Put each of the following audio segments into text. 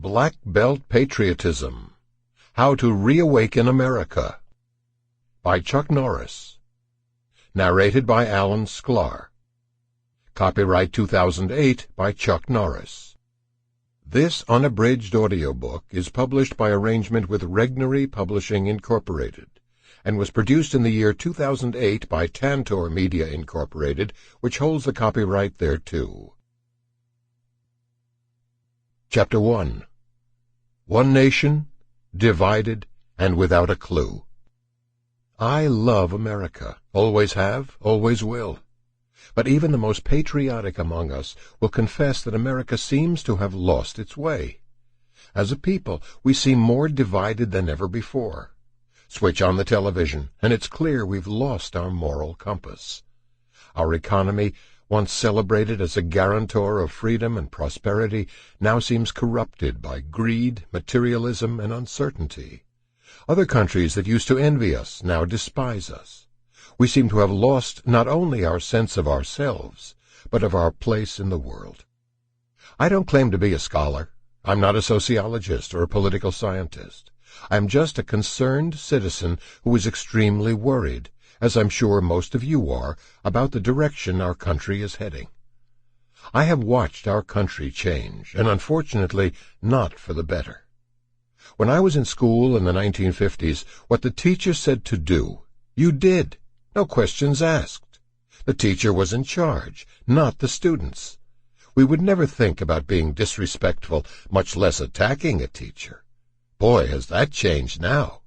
Black Belt Patriotism, How to Reawaken America, by Chuck Norris. Narrated by Sklar. Copyright 2008 by Chuck Norris. This unabridged audiobook is published by arrangement with Regnery Publishing, Incorporated, and was produced in the year 2008 by Tantor Media, Incorporated, which holds the copyright thereto. Chapter 1. One Nation, Divided, and Without a Clue. I love America, always have, always will. But even the most patriotic among us will confess that America seems to have lost its way. As a people, we seem more divided than ever before. Switch on the television, and it's clear we've lost our moral compass. Our economy, once celebrated as a guarantor of freedom and prosperity, now seems corrupted by greed, materialism, and uncertainty. Other countries that used to envy us now despise us. We seem to have lost not only our sense of ourselves, but of our place in the world. I don't claim to be a scholar. I'm not a sociologist or a political scientist. I'm just a concerned citizen who is extremely worried, as I'm sure most of you are, about the direction our country is heading. I have watched our country change, and unfortunately not for the better. When I was in school in the 1950s, what the teacher said to do, you did. No questions asked. The teacher was in charge, not the students. We would never think about being disrespectful, much less attacking a teacher. Boy, has that changed now.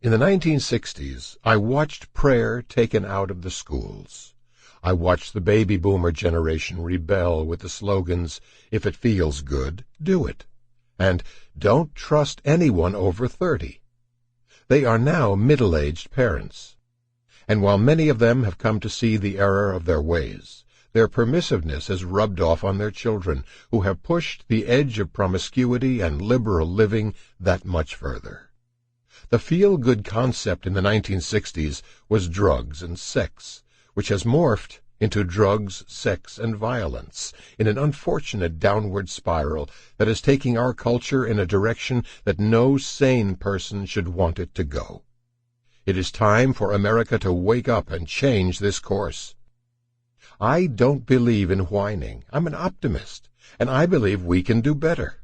In the 1960s, I watched prayer taken out of the schools. I watched the baby boomer generation rebel with the slogans, if it feels good, do it, and don't trust anyone over 30. They are now middle-aged parents. And while many of them have come to see the error of their ways, their permissiveness has rubbed off on their children, who have pushed the edge of promiscuity and liberal living that much further. The feel-good concept in the 1960s was drugs and sex, which has morphed into drugs, sex, and violence in an unfortunate downward spiral that is taking our culture in a direction that no sane person should want it to go. It is time for America to wake up and change this course. I don't believe in whining. I'm an optimist, and I believe we can do better.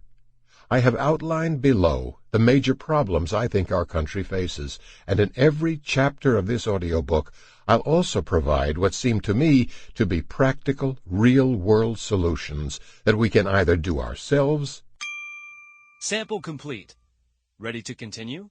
I have outlined below the major problems I think our country faces, and in every chapter of this audiobook, I'll also provide what seem to me to be practical, real-world solutions that we can either do ourselves. Sample complete. Ready to continue?